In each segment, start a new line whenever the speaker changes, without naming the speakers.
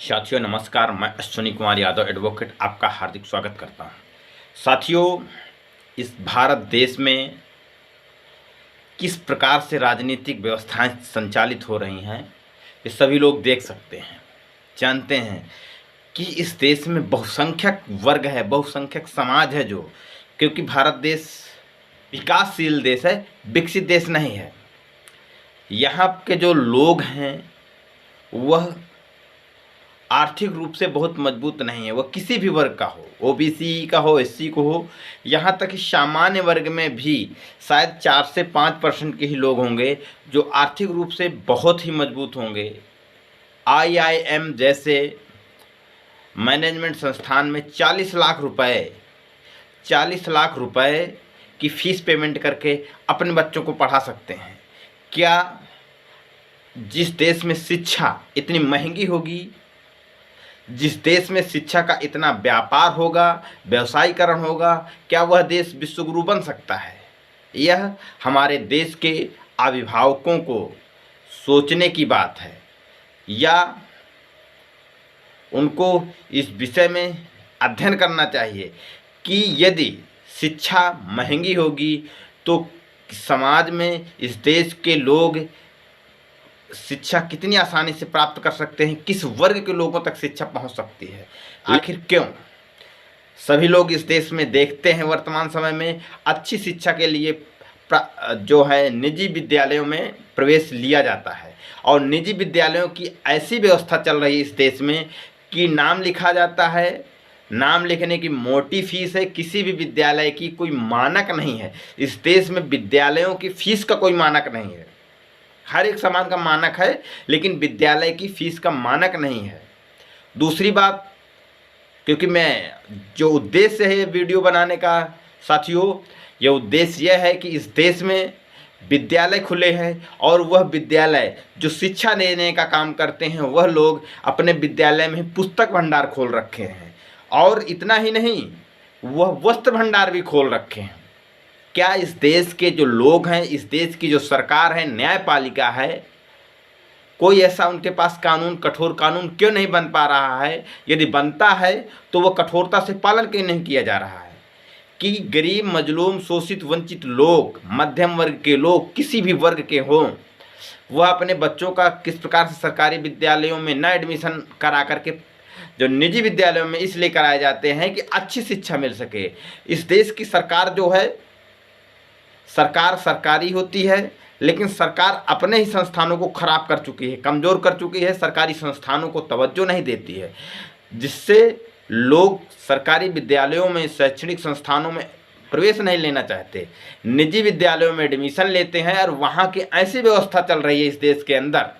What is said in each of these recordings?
साथियों नमस्कार, मैं अश्विनी कुमार यादव एडवोकेट आपका हार्दिक स्वागत करता हूं। साथियों, इस भारत देश में किस प्रकार से राजनीतिक व्यवस्थाएं संचालित हो रही हैं, ये सभी लोग देख सकते हैं, जानते हैं कि इस देश में बहुसंख्यक वर्ग है, बहुसंख्यक समाज है जो, क्योंकि भारत देश विकासशील देश है, विकसित देश नहीं है। यहाँ के जो लोग हैं वह आर्थिक रूप से बहुत मजबूत नहीं है, वह किसी भी वर्ग का हो, ओबीसी का हो, एससी को हो, यहाँ तक कि सामान्य वर्ग में भी शायद 4 से 5% के ही लोग होंगे जो आर्थिक रूप से बहुत ही मजबूत होंगे। IIM जैसे मैनेजमेंट संस्थान में 40 लाख रुपए की फीस पेमेंट करके अपने बच्चों को पढ़ा सकते हैं। क्या जिस देश में शिक्षा इतनी महंगी होगी, जिस देश में शिक्षा का इतना व्यापार होगा, व्यवसायीकरण होगा, क्या वह देश विश्वगुरु बन सकता है? यह हमारे देश के अभिभावकों को सोचने की बात है, या उनको इस विषय में अध्ययन करना चाहिए कि यदि शिक्षा महंगी होगी तो समाज में इस देश के लोग शिक्षा कितनी आसानी से प्राप्त कर सकते हैं, किस वर्ग के लोगों तक शिक्षा पहुंच सकती है। आखिर क्यों सभी लोग इस देश में देखते हैं वर्तमान समय में अच्छी शिक्षा के लिए जो है निजी विद्यालयों में प्रवेश लिया जाता है, और निजी विद्यालयों की ऐसी व्यवस्था चल रही है इस देश में कि नाम लिखा जाता है, नाम लिखने की मोटी फीस है, किसी भी विद्यालय की कोई मानक नहीं है। इस देश में विद्यालयों की फीस का कोई मानक नहीं है। हर एक सामान का मानक है, लेकिन विद्यालय की फीस का मानक नहीं है। दूसरी बात, क्योंकि मैं जो उद्देश्य है वीडियो बनाने का साथियों, ये उद्देश्य यह है कि इस देश में विद्यालय खुले हैं और वह विद्यालय जो शिक्षा देने का काम करते हैं, वह लोग अपने विद्यालय में पुस्तक भंडार खोल रखे हैं, और इतना ही नहीं, वह वस्त्र भंडार भी खोल रखे हैं। क्या इस देश के जो लोग हैं, इस देश की जो सरकार है, न्यायपालिका है, कोई ऐसा उनके पास कानून, कठोर कानून क्यों नहीं बन पा रहा है? यदि बनता है तो वह कठोरता से पालन क्यों नहीं किया जा रहा है कि गरीब, मजलूम, शोषित, वंचित लोग, मध्यम वर्ग के लोग, किसी भी वर्ग के हों, वह अपने बच्चों का किस प्रकार से सरकारी विद्यालयों में न एडमिशन करा करके जो निजी विद्यालयों में इसलिए कराए जाते हैं कि अच्छी शिक्षा मिल सके। इस देश की सरकार जो है, सरकार सरकारी होती है, लेकिन सरकार अपने ही संस्थानों को खराब कर चुकी है, कमज़ोर कर चुकी है, सरकारी संस्थानों को तवज्जो नहीं देती है, जिससे लोग सरकारी विद्यालयों में, शैक्षणिक संस्थानों में प्रवेश नहीं लेना चाहते, निजी विद्यालयों में एडमिशन लेते हैं। और वहाँ की ऐसी व्यवस्था चल रही है इस देश के अंदर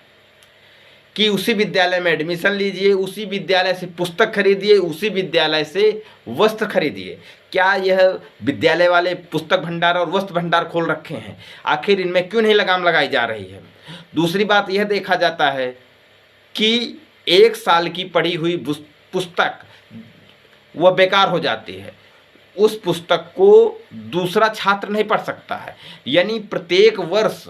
कि उसी विद्यालय में एडमिशन लीजिए, उसी विद्यालय से पुस्तक खरीदिए, उसी विद्यालय से वस्त्र खरीदिए। क्या यह विद्यालय वाले पुस्तक भंडार और वस्त्र भंडार खोल रखे हैं? आखिर इनमें क्यों नहीं लगाम लगाई जा रही है? दूसरी बात यह देखा जाता है कि 1 साल की पढ़ी हुई पुस्तक वह बेकार हो जाती है, उस पुस्तक को दूसरा छात्र नहीं पढ़ सकता है। यानी प्रत्येक वर्ष,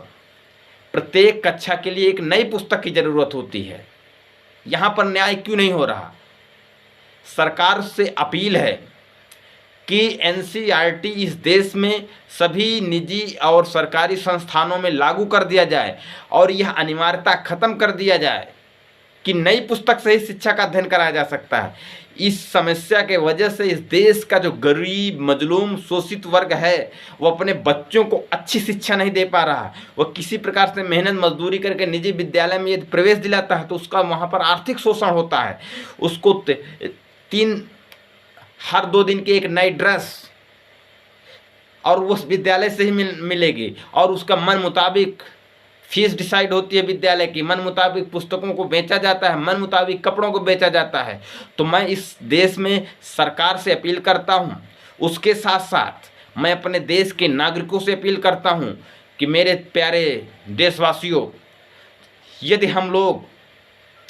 प्रत्येक कक्षा के लिए एक नई पुस्तक की जरूरत होती है। यहाँ पर न्याय क्यों नहीं हो रहा? सरकार से अपील है कि NCERT इस देश में सभी निजी और सरकारी संस्थानों में लागू कर दिया जाए, और यह अनिवार्यता खत्म कर दिया जाए कि नई पुस्तक से ही शिक्षा का अध्ययन कराया जा सकता है। इस समस्या के वजह से इस देश का जो गरीब, मजलूम, शोषित वर्ग है, वो अपने बच्चों को अच्छी शिक्षा नहीं दे पा रहा। वह किसी प्रकार से मेहनत मजदूरी करके निजी विद्यालय में यदि प्रवेश दिलाता है तो उसका वहाँ पर आर्थिक शोषण होता है। उसको हर 2 दिन की एक नई ड्रेस और उस विद्यालय से ही मिलेगी, और उसका मन मुताबिक फीस डिसाइड होती है विद्यालय की, मन मुताबिक पुस्तकों को बेचा जाता है, मन मुताबिक कपड़ों को बेचा जाता है। तो मैं इस देश में सरकार से अपील करता हूं, उसके साथ साथ मैं अपने देश के नागरिकों से अपील करता हूं कि मेरे प्यारे देशवासियों, यदि हम लोग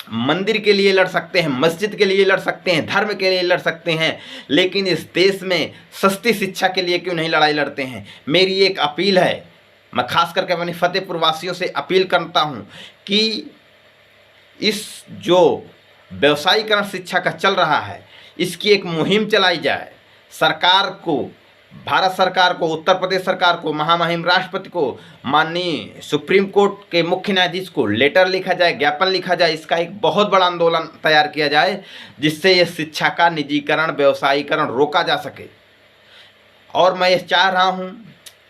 मंदिर के लिए लड़ सकते हैं, मस्जिद के लिए लड़ सकते हैं, धर्म के लिए लड़ सकते हैं, लेकिन इस देश में सस्ती शिक्षा के लिए क्यों नहीं लड़ाई लड़ते हैं? मेरी एक अपील है, मैं खास करके अपनी फतेहपुर वासियों से अपील करता हूं कि इस जो व्यवसायीकरण शिक्षा का चल रहा है, इसकी एक मुहिम चलाई जाए। सरकार को, भारत सरकार को, उत्तर प्रदेश सरकार को, महामहिम राष्ट्रपति को, माननीय सुप्रीम कोर्ट के मुख्य न्यायाधीश को लेटर लिखा जाए, ज्ञापन लिखा जाए, इसका एक बहुत बड़ा आंदोलन तैयार किया जाए जिससे ये शिक्षा का निजीकरण, व्यवसायीकरण रोका जा सके। और मैं ये चाह रहा हूँ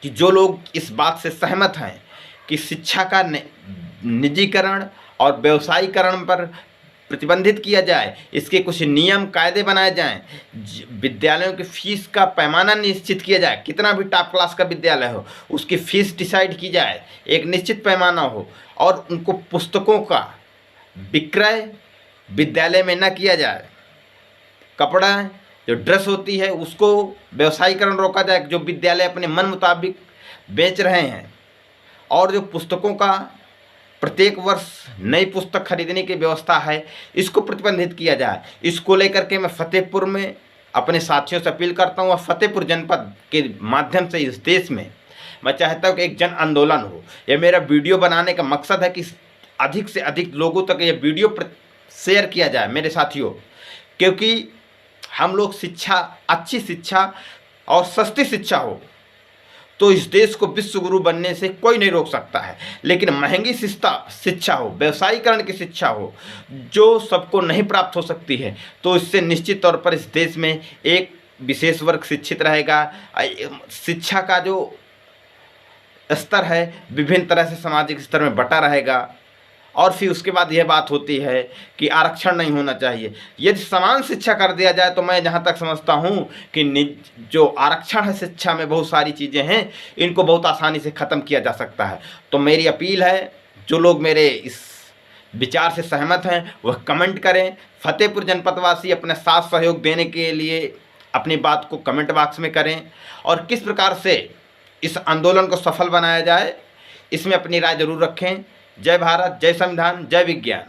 कि जो लोग इस बात से सहमत हैं कि शिक्षा का निजीकरण और व्यवसायीकरण पर प्रतिबंधित किया जाए, इसके कुछ नियम कायदे बनाए जाएं, विद्यालयों की फीस का पैमाना निश्चित किया जाए, कितना भी टॉप क्लास का विद्यालय हो उसकी फ़ीस डिसाइड की जाए, एक निश्चित पैमाना हो, और उनको पुस्तकों का विक्रय विद्यालय में न किया जाए। कपड़ा, जो ड्रेस होती है, उसको व्यवसायीकरण रोका जाए, जो विद्यालय अपने मन मुताबिक बेच रहे हैं। और जो पुस्तकों का प्रत्येक वर्ष नई पुस्तक खरीदने की व्यवस्था है, इसको प्रतिबंधित किया जाए। इसको लेकर के मैं फतेहपुर में अपने साथियों से अपील करता हूँ और फतेहपुर जनपद के माध्यम से इस देश में मैं चाहता हूँ कि एक जन आंदोलन हो। यह मेरा वीडियो बनाने का मकसद है कि अधिक से अधिक लोगों तक ये वीडियो शेयर किया जाए मेरे साथियों, क्योंकि हम लोग शिक्षा, अच्छी शिक्षा और सस्ती शिक्षा हो तो इस देश को विश्व गुरु बनने से कोई नहीं रोक सकता है। लेकिन महंगी शिक्षा हो, व्यवसायीकरण की शिक्षा हो, जो सबको नहीं प्राप्त हो सकती है, तो इससे निश्चित तौर पर इस देश में एक विशेष वर्ग शिक्षित रहेगा। शिक्षा का जो स्तर है विभिन्न तरह से सामाजिक स्तर में बटा रहेगा। और फिर उसके बाद यह बात होती है कि आरक्षण नहीं होना चाहिए। यदि समान शिक्षा कर दिया जाए तो मैं जहाँ तक समझता हूँ कि जो आरक्षण है शिक्षा में, बहुत सारी चीज़ें हैं, इनको बहुत आसानी से ख़त्म किया जा सकता है। तो मेरी अपील है, जो लोग मेरे इस विचार से सहमत हैं वह कमेंट करें। फतेहपुर जनपदवासी अपने साथ सहयोग देने के लिए अपनी बात को कमेंट बॉक्स में करें और किस प्रकार से इस आंदोलन को सफल बनाया जाए, इसमें अपनी राय जरूर रखें। जय भारत, जय संविधान, जय विज्ञान।